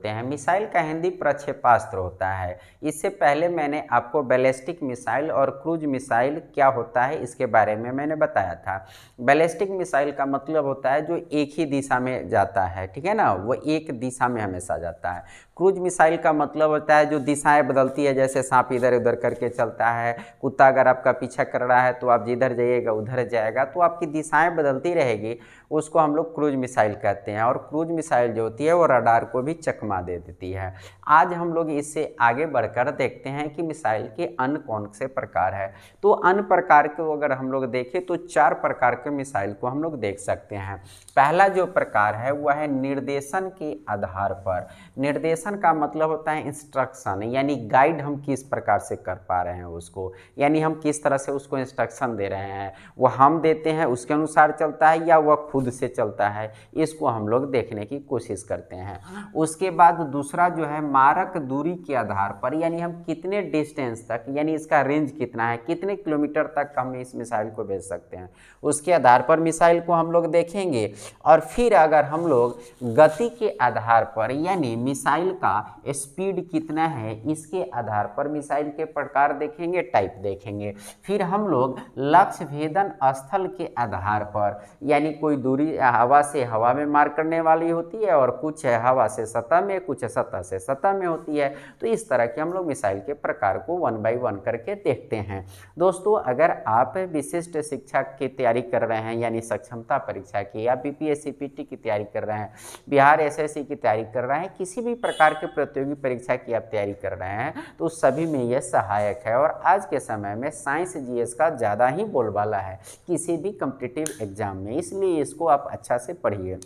होते हैं? मिसाइल का हिंदी प्रक्षेपास्त्र होता है। इससे पहले मैंने आपको बैलिस्टिक मिसाइल और क्रूज मिसाइल क्या होता है इसके बारे में मैंने बताया था। बैलिस्टिक मिसाइल का मतलब होता है जो एक ही दिशा में जाता है, ठीक है ना, वो एक दिशा में हमेशा जाता है। क्रूज मिसाइल का मतलब होता है जो दिशाएं बदलती है, जैसे सांप इधर उधर करके चलता है, कुत्ता अगर आपका पीछा कर रहा है तो आप जिधर जाइएगा उधर जाएगा, तो आपकी दिशाएं बदलती रहेगी, उसको हम लोग क्रूज मिसाइल कहते हैं। और क्रूज मिसाइल जो होती है वो रडार को भी चकमा दे देती है। आज हम लोग इससे आगे बढ़कर देखते हैं कि मिसाइल के अन्य कौन से प्रकार है। तो अन्य प्रकार को अगर हम लोग देखें तो 4 प्रकार के मिसाइल को हम लोग देख सकते हैं। पहला जो प्रकार है वह है निर्देशन के आधार पर। निर्देशन का मतलब होता है इंस्ट्रक्शन, यानी गाइड हम किस प्रकार से कर पा रहे हैं उसको, यानी हम किस तरह से उसको इंस्ट्रक्शन दे रहे हैं, वह हम देते हैं उसके अनुसार चलता है या वह खुद से चलता है, इसको हम लोग देखने की कोशिश करते हैं। उसके बाद दूसरा जो है मारक दूरी के आधार पर, यानी हम कितने डिस्टेंस तक, यानी इसका रेंज कितना है, कितने किलोमीटर तक हम इस मिसाइल को भेज सकते हैं, उसके आधार पर मिसाइल को हम लोग देखेंगे। और फिर अगर हम लोग गति के आधार पर, यानी मिसाइल का स्पीड कितना है, इसके आधार पर मिसाइल के प्रकार देखेंगे, टाइप देखेंगे। फिर हम लोग लक्ष्य भेदन स्थल के आधार पर, यानी कोई दूरी हवा से हवा में मार करने वाली होती है और कुछ है हवा से सतह में, कुछ सतह से सतह में होती है। तो इस तरह के हम लोग मिसाइल के प्रकार को 1 बाय 1 करके देखते हैं। दोस्तों, अगर आप विशिष्ट शिक्षा की तैयारी कर रहे हैं, यानी सक्षमता परीक्षा की, या बीपीएससी पीटी की तैयारी कर रहे हैं, बिहार एसएससी की तैयारी कर रहे हैं, किसी भी प्रकार के प्रतियोगी परीक्षा की आप तैयारी कर रहे हैं, तो सभी में यह सहायक है। और आज के समय में साइंस जीएस का ज़्यादा ही बोलबाला है किसी भी कॉम्पिटिटिव एग्जाम में, इसलिए इसको आप अच्छा से पढ़िए।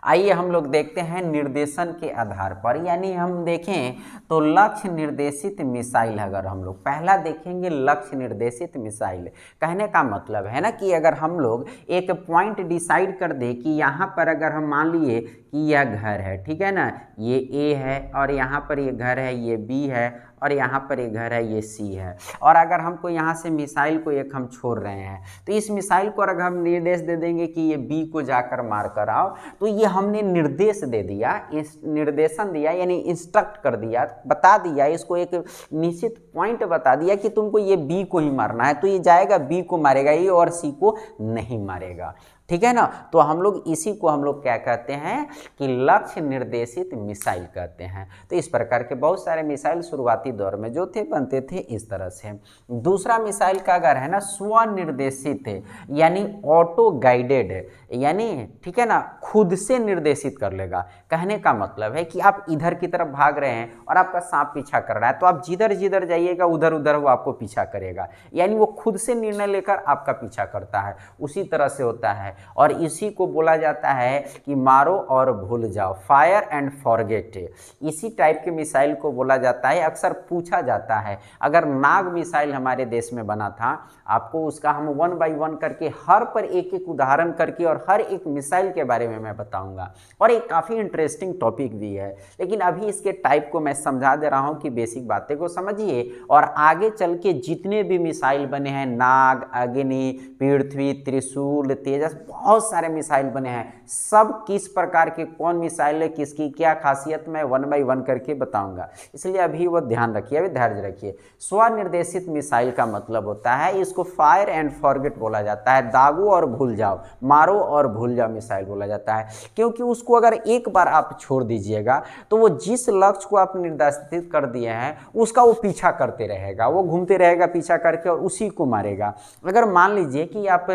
आइए हम लोग देखते हैं निर्देशन के आधार पर, यानी हम देखें तो लक्ष्य निर्देशित मिसाइल। अगर हम लोग पहला देखेंगे लक्ष्य निर्देशित मिसाइल, कहने का मतलब है ना कि अगर हम लोग एक पॉइंट डिसाइड कर दे कि यहाँ पर अगर हम मान लिए कि यह घर है, ठीक है ना, ये ए है, और यहाँ पर ये घर है, ये बी है, और यहाँ पर ये घर है, ये सी है, और अगर हमको यहाँ से मिसाइल को एक हम छोड़ रहे हैं, तो इस मिसाइल को अगर हम निर्देश दे देंगे कि ये बी को जाकर मार कर आओ, तो ये हमने निर्देश दे दिया, इस निर्देशन दिया, यानी इंस्ट्रक्ट कर दिया, बता दिया, इसको एक निश्चित पॉइंट बता दिया कि तुमको ये बी को ही मारना है, तो ये जाएगा बी को मारेगा, ये और सी को नहीं मारेगा, ठीक है ना। तो हम लोग इसी को हम लोग क्या कहते हैं कि लक्ष्य निर्देशित मिसाइल कहते हैं। तो इस प्रकार के बहुत सारे मिसाइल शुरुआती दौर में जो थे बनते थे इस तरह से। दूसरा मिसाइल का अगर है ना स्वनिर्देशित, यानी ऑटो गाइडेड, यानी ठीक है ना खुद से निर्देशित कर लेगा। कहने का मतलब है कि आप इधर की तरफ भाग रहे हैं और आपका सांप पीछा कर रहा है, तो आप जिधर जिधर जाइएगा उधर उधर वो आपको पीछा करेगा, यानी वो खुद से निर्णय लेकर आपका पीछा करता है, उसी तरह से होता है। और इसी को बोला जाता है कि मारो और भूल जाओ, फायर एंड फॉरगेट। इसी टाइप के मिसाइल को बोला जाता है। अक्सर पूछा जाता है, अगर नाग मिसाइल हमारे देश में बना था, आपको उसका हम 1 बाय 1 करके हर पर एक एक उदाहरण करके और हर एक मिसाइल के बारे में मैं बताऊंगा, और एक काफ़ी इंटरेस्टिंग टॉपिक भी है। लेकिन अभी इसके टाइप को मैं समझा दे रहा हूँ कि बेसिक बातें को समझिए, और आगे चल के जितने भी मिसाइल बने हैं, नाग, अग्नि, पृथ्वी, त्रिशूल, तेजस, बहुत सारे मिसाइल बने हैं, सब किस प्रकार के कौन मिसाइल है, किसकी क्या खासियत, मैं 1 बाय 1 करके बताऊंगा। इसलिए अभी वो ध्यान रखिए, अभी धैर्य रखिए। स्वनिर्देशित मिसाइल का मतलब होता है, इसको फायर एंड फॉरगेट बोला जाता है, दागो और भूल जाओ, मारो और भूल जाओ मिसाइल बोला जाता है, क्योंकि उसको अगर एक बार आप छोड़ दीजिएगा तो वो जिस लक्ष्य को आप निर्देशित कर दिए हैं उसका वो पीछा करते रहेगा, वो घूमते रहेगा पीछा करके और उसी को मारेगा। अगर मान लीजिए कि आप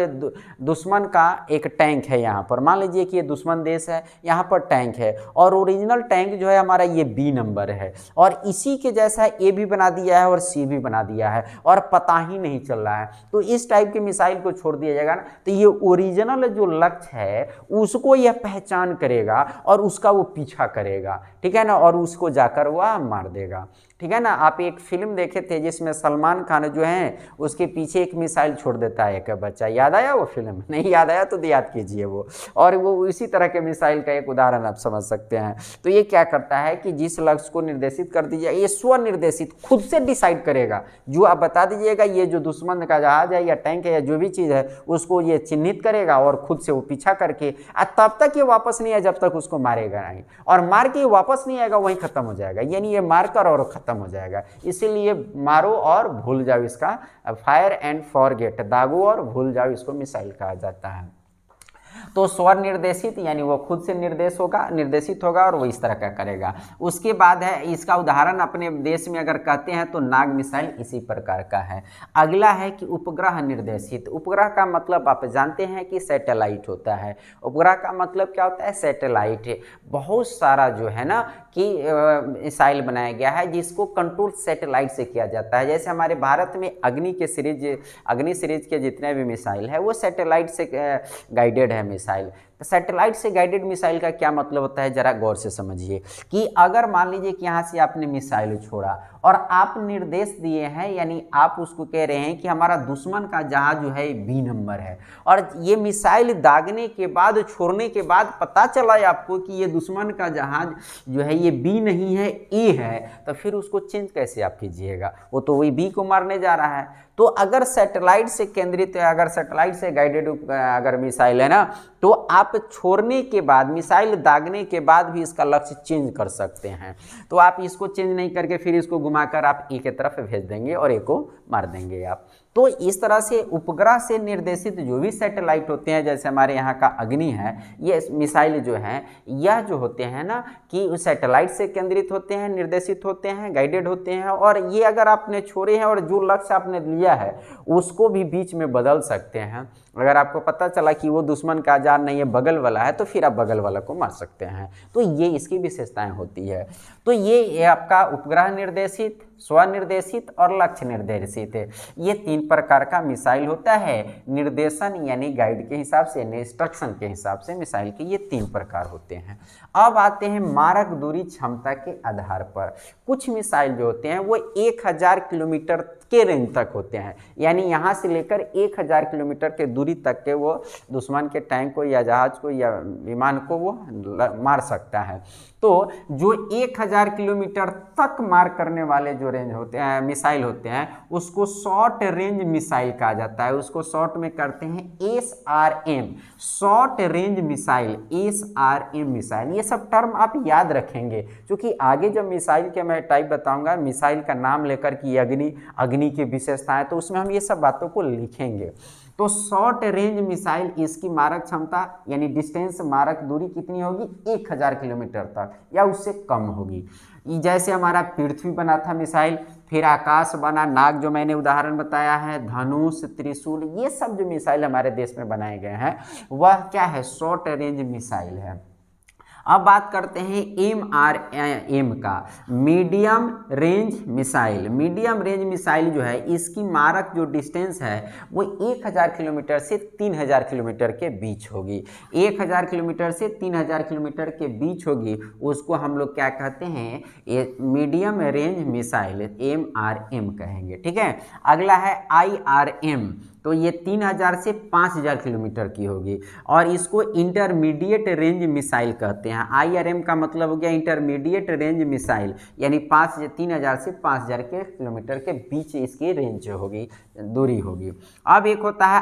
दुश्मन का एक टैंक है, यहाँ पर मान लीजिए कि ये दुश्मन देश है, यहाँ पर टैंक है, और ओरिजिनल टैंक जो है हमारा ये बी नंबर है, और इसी के जैसा ए भी बना दिया है और सी भी बना दिया है, और पता ही नहीं चल रहा है, तो इस टाइप के मिसाइल को छोड़ दिया जाएगा ना, तो ये ओरिजिनल जो लक्ष्य है उसको यह पहचान करेगा और उसका वो पीछा करेगा, ठीक है ना, और उसको जाकर वह मार देगा, ठीक है ना। आप एक फिल्म देखे थे जिसमें सलमान खान जो है उसके पीछे एक मिसाइल छोड़ देता है एक बच्चा, याद आया वो फिल्म? नहीं याद आया तो याद कीजिए वो, और वो इसी तरह के मिसाइल का एक उदाहरण आप समझ सकते हैं। तो ये क्या करता है कि जिस लक्ष्य को निर्देशित कर दीजिए, ये स्वनिर्देशित खुद से डिसाइड करेगा, जो आप बता दीजिएगा ये जो दुश्मन का जहाज है या टैंक है या जो भी चीज़ है उसको ये चिन्हित करेगा और खुद से वो पीछा करके तब तक ये वापस नहीं आए जब तक उसको मारेगा नहीं, और मार के वापस नहीं आएगा वहीं खत्म हो जाएगा, यानी ये मारकर और खत्म हो जाएगा। इसीलिए मारो और भूल जाओ, इसका फायर एंड फॉरगेट, दागो और भूल जाओ, इसको मिसाइल कहा जाता है। तो स्वनिर्देशित यानी वो खुद से निर्देशित होगा और वो इस तरह का करेगा। उसके बाद है, इसका उदाहरण अपने देश में अगर कहते हैं तो नाग मिसाइल इसी प्रकार का है। अगला है कि उपग्रह निर्देशित। उपग्रह का मतलब आप जानते हैं कि सैटेलाइट होता है। उपग्रह का मतलब क्या होता है? सैटेलाइट। बहुत सारा जो है ना कि मिसाइल बनाया गया है जिसको कंट्रोल सैटेलाइट से किया जाता है। जैसे हमारे भारत में अग्नि सीरीज के जितने भी मिसाइल है वो सैटेलाइट से गाइडेड है मिसाइल। सैटेलाइट से गाइडेड मिसाइल का क्या मतलब होता है, जरा गौर से समझिए कि अगर मान लीजिए कि यहाँ से आपने मिसाइल छोड़ा और आप निर्देश दिए हैं, यानी आप उसको कह रहे हैं कि हमारा दुश्मन का जहाज जो है बी नंबर है, और ये मिसाइल दागने के बाद, छोड़ने के बाद पता चला है आपको कि ये दुश्मन का जहाज जो है ये बी नहीं है ए है, तो फिर उसको चेंज कैसे आप कीजिएगा? वो तो वही बी को मारने जा रहा है। तो अगर सैटेलाइट से केंद्रित, अगर सैटेलाइट से गाइडेड अगर मिसाइल है ना, तो आप छोड़ने के बाद, मिसाइल दागने के बाद भी इसका लक्ष्य चेंज कर सकते हैं। तो आप इसको चेंज नहीं करके फिर इसको घुमाकर आप ए की तरफ भेज देंगे और ए को मार देंगे आप। तो इस तरह से उपग्रह से निर्देशित जो भी सैटेलाइट होते हैं, जैसे हमारे यहाँ का अग्नि है, ये मिसाइल जो है यह जो होते हैं ना कि उस सैटेलाइट से केंद्रित होते हैं, निर्देशित होते हैं, गाइडेड होते हैं, और ये अगर आपने छोड़े हैं और जो लक्ष्य आपने लिया है उसको भी बीच में बदल सकते हैं। अगर आपको पता चला कि वो दुश्मन का जहाज नहीं है, बगल वाला है, तो फिर आप बगल वाला को मार सकते हैं। तो ये इसकी विशेषताएं होती है। तो ये आपका उपग्रह निर्देशित, स्वनिर्देशित और लक्ष्य निर्देशित है। ये 3 प्रकार का मिसाइल होता है। निर्देशन यानी गाइड के हिसाब से, इंस्ट्रक्शन के हिसाब से मिसाइल के ये 3 प्रकार होते हैं। अब आते हैं मारक दूरी क्षमता के आधार पर। कुछ मिसाइल जो होते हैं वो 1000 किलोमीटर के रेंज तक होते हैं, यानी यहाँ से लेकर 1000 किलोमीटर के दूरी तक के वो दुश्मन के टैंक को या जहाज को या विमान को वो मार सकता है। तो जो 1000 किलोमीटर तक मार करने वाले जो रेंज होते हैं, मिसाइल होते हैं, उसको शॉर्ट रेंज मिसाइल कहा जाता है। उसको शॉर्ट में करते हैं SRM, short range missile, SRM missile. ये सब टर्म आप याद रखेंगे, क्योंकि आगे जब मिसाइल के मैं टाइप बताऊंगा, मिसाइल का नाम लेकर कि अग्नि की विशेषताएं, तो उसमें हम ये सब बातों को लिखेंगे। तो शॉर्ट रेंज मिसाइल, इसकी मारक क्षमता यानी डिस्टेंस, मारक दूरी कितनी होगी? 1000 किलोमीटर तक या उससे कम होगी। जैसे हमारा पृथ्वी बना था मिसाइल, फिर आकाश बना, नाग जो मैंने उदाहरण बताया है, धनुष, त्रिशूल, ये सब जो मिसाइल हमारे देश में बनाए गए हैं वह क्या है? शॉर्ट रेंज मिसाइल है। अब बात करते हैं MRM का, medium range missile. Medium range missile जो है इसकी मारक जो डिस्टेंस है वो 1000 किलोमीटर से 3000 किलोमीटर के बीच होगी। 1000 किलोमीटर से 3000 किलोमीटर के बीच होगी, उसको हम लोग क्या कहते हैं? मीडियम रेंज मिसाइल, MRM कहेंगे। ठीक है। अगला है IRM, तो ये 3000 से 5000 किलोमीटर की होगी, और इसको इंटरमीडिएट रेंज मिसाइल कहते हैं। IRM का मतलब हो गया इंटरमीडिएट रेंज मिसाइल, यानी 3000 से 5000 के किलोमीटर के बीच इसकी रेंज होगी, दूरी होगी। अब एक होता है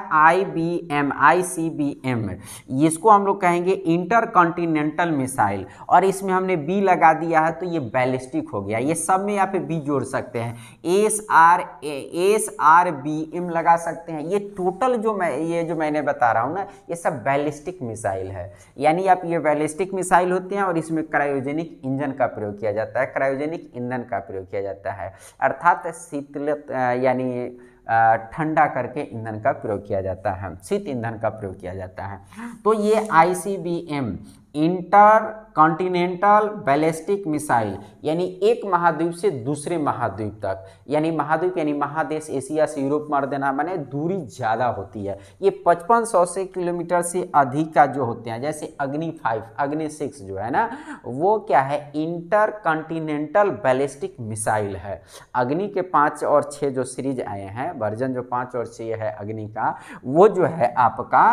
ICBM, इसको हम लोग कहेंगे इंटर कॉन्टिनेंटल मिसाइल, और इसमें हमने बी लगा दिया है तो ये बैलिस्टिक हो गया। ये सब में यहाँ पे बी जोड़ सकते हैं, SRBM लगा सकते हैं। ये टोटल जो मैंने बता रहा हूँ ना, ये सब बैलिस्टिक मिसाइल है। यानी आप ये बैलिस्टिक मिसाइल होते हैं और इसमें क्रायोजेनिक इंजन का प्रयोग किया जाता है, क्रायोजेनिक ईंधन का प्रयोग किया जाता है, अर्थात शीतल यानी ठंडा करके ईंधन का प्रयोग किया जाता है, शीत ईंधन का प्रयोग किया जाता है। तो ये ICBM inter continental ballistic missile, यानी एक महाद्वीप से दूसरे महाद्वीप तक, यानी महाद्वीप यानी महादेश एशिया से यूरोप मार देना, माने दूरी ज़्यादा होती है। ये 5500 से किलोमीटर से अधिक का जो होते हैं, जैसे अग्नि 5, अग्नि 6 जो है ना, वो क्या है, इंटर कॉन्टिनेंटल बैलिस्टिक मिसाइल है। अग्नि के 5 और 6 जो सीरीज आए हैं, वर्जन जो 5 और 6 है अग्नि का, वो जो है आपका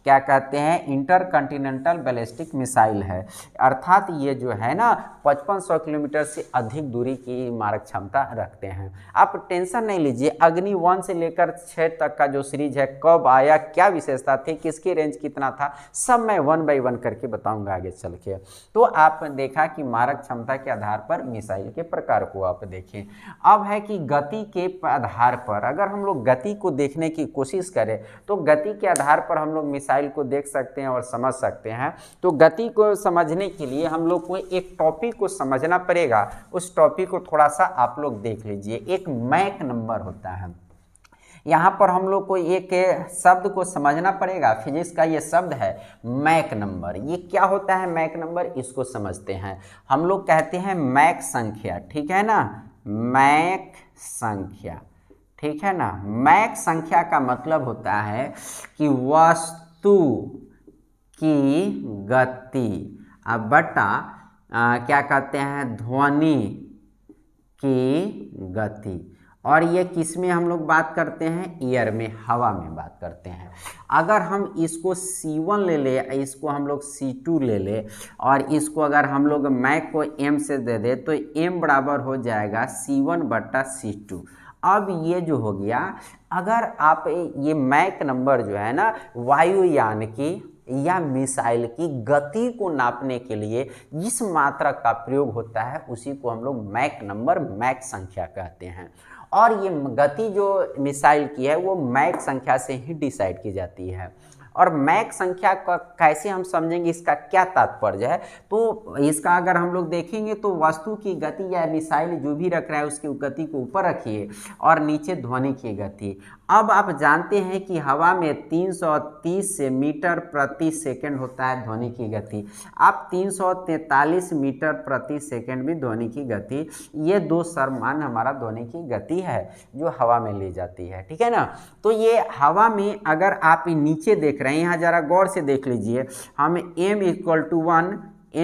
क्या कहते हैं, इंटर कॉन्टिनेंटल बैलिस्टिक मिसाइल है। अर्थात ये जो है ना 5500 किलोमीटर से अधिक दूरी की मारक क्षमता रखते हैं। आप टेंशन नहीं लीजिए, अग्नि 1 से लेकर 6 तक का जो सीरीज है, कब आया, क्या विशेषता थी, किसकी रेंज कितना था, सब मैं 1 बाय 1 करके बताऊंगा आगे चल के। तो आप देखा कि मारक क्षमता के आधार पर मिसाइल के प्रकार को आप देखें। अब है कि गति के आधार पर अगर हम लोग गति को देखने की कोशिश करें तो गति के आधार पर हम लोग मिसाइल को देख सकते हैं और समझ सकते हैं। तो गति को समझने के लिए हम लोग को एक टॉपिक को समझना पड़ेगा। उस टॉपिक को थोड़ा सा आप लोग देख लीजिए। एक मैक नंबर होता है, यहाँ पर हम लोग को एक शब्द को समझना पड़ेगा। फिजिक्स का ये शब्द है मैक नंबर। ये क्या होता है मैक नंबर, इसको समझते हैं। हम लोग कहते हैं मैक संख्या, ठीक है ना, मैक संख्या, ठीक है ना। मैक संख्या का मतलब होता है कि वस्तु की गति बटा क्या कहते हैं, ध्वनि की गति। और ये किस में हम लोग बात करते हैं, एयर में, हवा में बात करते हैं। अगर हम इसको C1 ले ले, इसको हम लोग C2 ले ले, और इसको अगर हम लोग मैक को M से दे दे तो M बराबर हो जाएगा C1 बटा C2। अब ये जो हो गया, अगर आप ये मैक नंबर जो है ना, वायुयान की या मिसाइल की गति को नापने के लिए जिस मात्रा का प्रयोग होता है उसी को हम लोग मैक नंबर, मैक संख्या कहते हैं। और ये गति जो मिसाइल की है वो मैक संख्या से ही डिसाइड की जाती है। और मैक संख्या का कैसे हम समझेंगे, इसका क्या तात्पर्य है, तो इसका अगर हम लोग देखेंगे तो वस्तु की गति या मिसाइल जो भी रख रहा है उसकी गति को ऊपर रखिए और नीचे ध्वनि की गति। अब आप जानते हैं कि हवा में 330 मीटर प्रति सेकंड होता है ध्वनि की गति। आप 343 मीटर प्रति सेकंड भी ध्वनि की गति, ये दो समान हमारा ध्वनि की गति है जो हवा में ली जाती है, ठीक है ना। तो ये हवा में अगर आप नीचे देख रहे हैं, यहाँ जरा गौर से देख लीजिए, हम m equal to 1,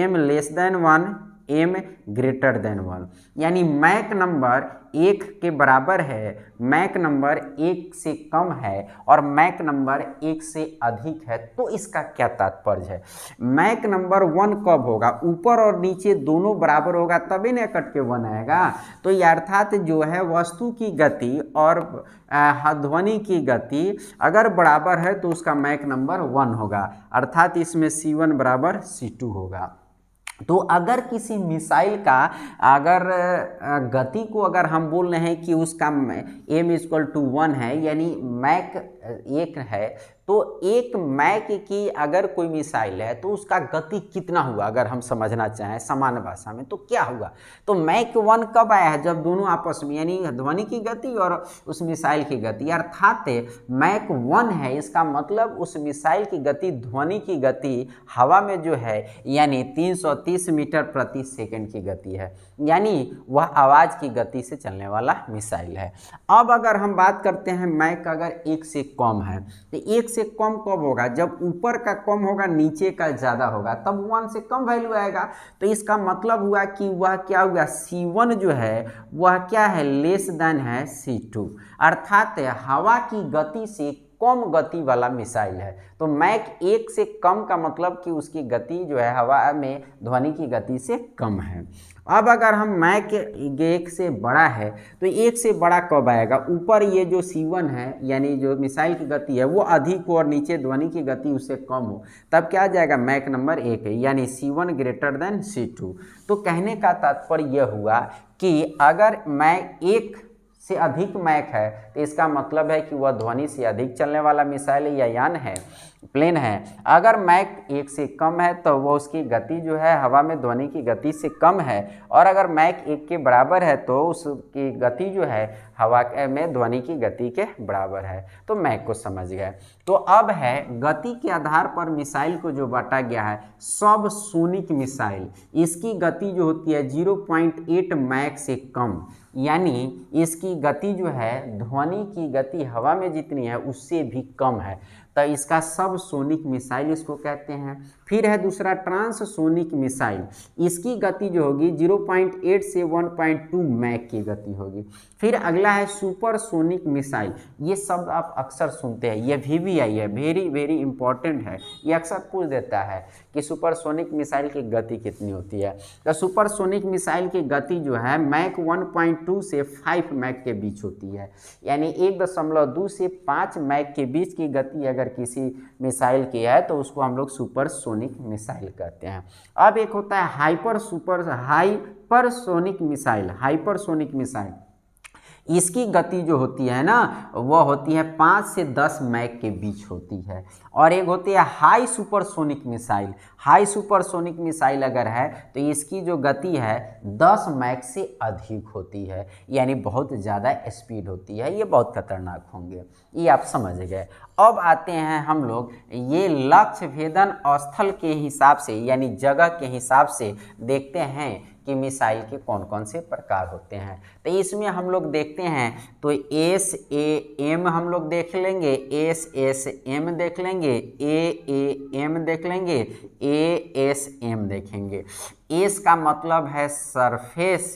m less than 1, m greater than 1, यानी मैक नंबर 1 के बराबर है, मैक नंबर 1 से कम है और मैक नंबर 1 से अधिक है। तो इसका क्या तात्पर्य है, मैक नंबर 1 कब होगा, ऊपर और नीचे दोनों बराबर होगा तभी ना कट के 1 आएगा। तो ये अर्थात जो है वस्तु की गति और ध्वनि की गति अगर बराबर है तो उसका मैक नंबर 1 होगा, अर्थात इसमें C1 बराबर C2 होगा। तो अगर किसी मिसाइल का अगर गति को अगर हम बोल रहे हैं कि उसका m इक्वल टू 1 है, यानी मैक 1 है, तो एक मैक की अगर कोई मिसाइल है तो उसका गति कितना हुआ, अगर हम समझना चाहें सामान्य भाषा में तो क्या हुआ। तो मैक 1 कब आया है, जब दोनों आपस में, यानी ध्वनि की गति और उस मिसाइल की गति, अर्थात मैक 1 है, इसका मतलब उस मिसाइल की गति, ध्वनि की गति हवा में जो है यानी 330 मीटर प्रति सेकंड की गति है, यानी वह आवाज़ की गति से चलने वाला मिसाइल है। अब अगर हम बात करते हैं मैक अगर 1 से कम है, तो 1 से कम कब होगा, जब ऊपर का कम होगा नीचे का ज़्यादा होगा, तब 1 से कम वैल्यू आएगा। तो इसका मतलब हुआ कि वह क्या हुआ, C1 जो है वह क्या है, लेस देन है C2, अर्थात हवा की गति से कम गति वाला मिसाइल है। तो मैक 1 से कम का मतलब कि उसकी गति जो है हवा में ध्वनि की गति से कम है। अब अगर हम मैक 1 से बड़ा है तो 1 से बड़ा कब आएगा, ऊपर ये जो C1 है यानी जो मिसाइल की गति है वो अधिक हो और नीचे ध्वनि की गति उससे कम हो, तब क्या आ जाएगा, मैक नंबर 1 है, यानी C1 ग्रेटर देन C2। तो कहने का तात्पर्य यह हुआ कि अगर मैक 1 से अधिक मैक है तो इसका मतलब है कि वह ध्वनि से अधिक चलने वाला मिसाइल या यान है। प्लेन है। अगर मैक 1 से कम है तो वो उसकी गति जो है हवा में ध्वनि की गति से कम है, और अगर मैक 1 के बराबर है तो उसकी गति जो है हवा में ध्वनि की गति के बराबर है। तो मैक को समझ गए। तो अब है गति के आधार पर मिसाइल को जो बांटा गया है सब सोनिक मिसाइल, इसकी गति जो होती है 0.8 मैक से कम, यानी इसकी गति जो है ध्वनि की गति हवा में जितनी है उससे भी कम है, तो इसका सब सोनिक मिसाइल इसको कहते हैं। फिर है दूसरा ट्रांससोनिक मिसाइल, इसकी गति जो होगी 0.8 से 1.2 मैक की गति होगी। फिर अगला है सुपरसोनिक मिसाइल, ये शब्द आप अक्सर सुनते हैं, ये VVI है, वेरी वेरी इंपॉर्टेंट है, ये अक्सर पूछ देता है कि सुपरसोनिक मिसाइल की गति कितनी होती है। तो सुपरसोनिक मिसाइल की गति जो है मैक 1.2 से 5 मैक के बीच होती है, यानी 1.2 से 5 मैक के बीच की गति अगर किसी मिसाइल की है तो उसको हम लोग सुपरसोनिक मिसाइल कहते हैं। अब एक होता है हाइपरसोनिक मिसाइल। हाइपरसोनिक मिसाइल, इसकी गति जो होती है ना वह होती है 5 से 10 मैक के बीच होती है। और एक होती है high supersonic missile. High supersonic missile अगर है तो इसकी जो गति है 10 मैक से अधिक होती है, यानी बहुत ज़्यादा स्पीड होती है, ये बहुत खतरनाक होंगे, ये आप समझ गए। अब आते हैं हम लोग ये लक्ष्य भेदन स्थल के हिसाब से, यानी जगह के हिसाब से देखते हैं कि मिसाइल के कौन कौन से प्रकार होते हैं। तो इसमें हम लोग देखते हैं तो SAM हम लोग देख लेंगे, SSM देख लेंगे, AAM देख लेंगे, ASM देखेंगे। एस का मतलब है सरफेस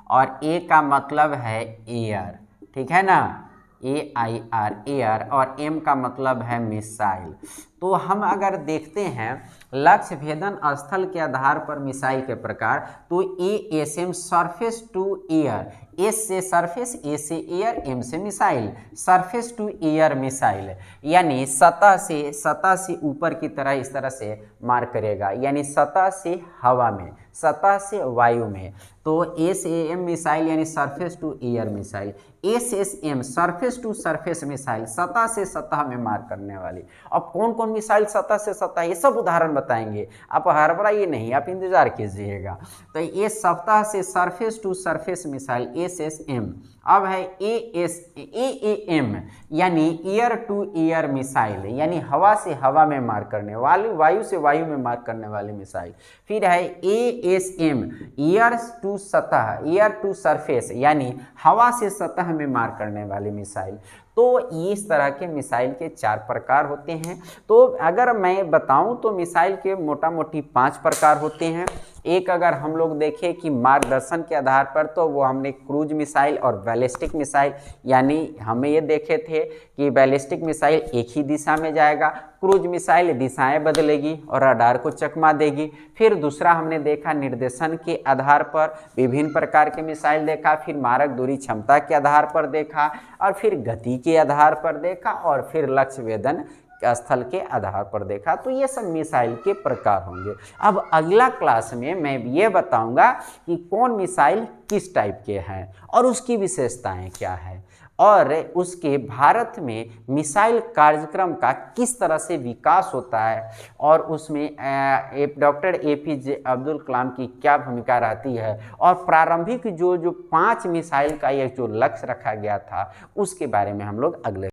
और ए का मतलब है एयर, ठीक है ना, AIR एयर, और एम का मतलब है मिसाइल। तो हम अगर देखते हैं लक्ष्य भेदन स्थल के आधार पर मिसाइल के प्रकार, तो ASM surface to air, S से सरफेस, ए से एयर, एम से missile, surface to air missile, यानी सतह से ऊपर की तरह इस तरह से मार करेगा, यानी सतह से हवा में, सतह से वायु में। तो SAM मिसाइल यानी surface to air missile, SSM surface to surface missile, सतह से सतह में मार करने वाली। अब कौन कौन मिसाइल सतह से सतह, ये सब उदाहरण बताएंगे, आप हड़बड़ाइए नहीं, आप इंतजार कीजिएगा। तो ये सतह से surface to surface missile SSM। अब है AAM यानी एयर टू एयर मिसाइल, यानी हवा से हवा में मार करने वाली, वायु से वायु में मार करने वाली मिसाइल। फिर है ASM एयर टू सतह, एयर टू सरफेस, यानी हवा से सतह में मार करने वाली मिसाइल। तो इस तरह के मिसाइल के 4 प्रकार होते हैं। तो अगर मैं बताऊं तो मिसाइल के मोटा मोटी 5 प्रकार होते हैं। एक अगर हम लोग देखें कि मार्गदर्शन के आधार पर, तो वो हमने क्रूज मिसाइल और बैलिस्टिक मिसाइल, यानी हमें ये देखे थे कि बैलिस्टिक मिसाइल एक ही दिशा में जाएगा, क्रूज मिसाइल दिशाएं बदलेगी और रडार को चकमा देगी। फिर दूसरा हमने देखा निर्देशन के आधार पर विभिन्न प्रकार के मिसाइल देखा, फिर मारक दूरी क्षमता के आधार पर देखा, और फिर गति के आधार पर देखा, और फिर लक्ष्य भेदन स्थल के आधार पर देखा। तो ये सब मिसाइल के प्रकार होंगे। अब अगला क्लास में मैं ये बताऊंगा कि कौन मिसाइल किस टाइप के हैं और उसकी विशेषताएं क्या है, और उसके भारत में मिसाइल कार्यक्रम का किस तरह से विकास होता है, और उसमें डॉक्टर APJ अब्दुल कलाम की क्या भूमिका रहती है, और प्रारंभिक जो 5 मिसाइल का ये जो लक्ष्य रखा गया था उसके बारे में हम लोग अगले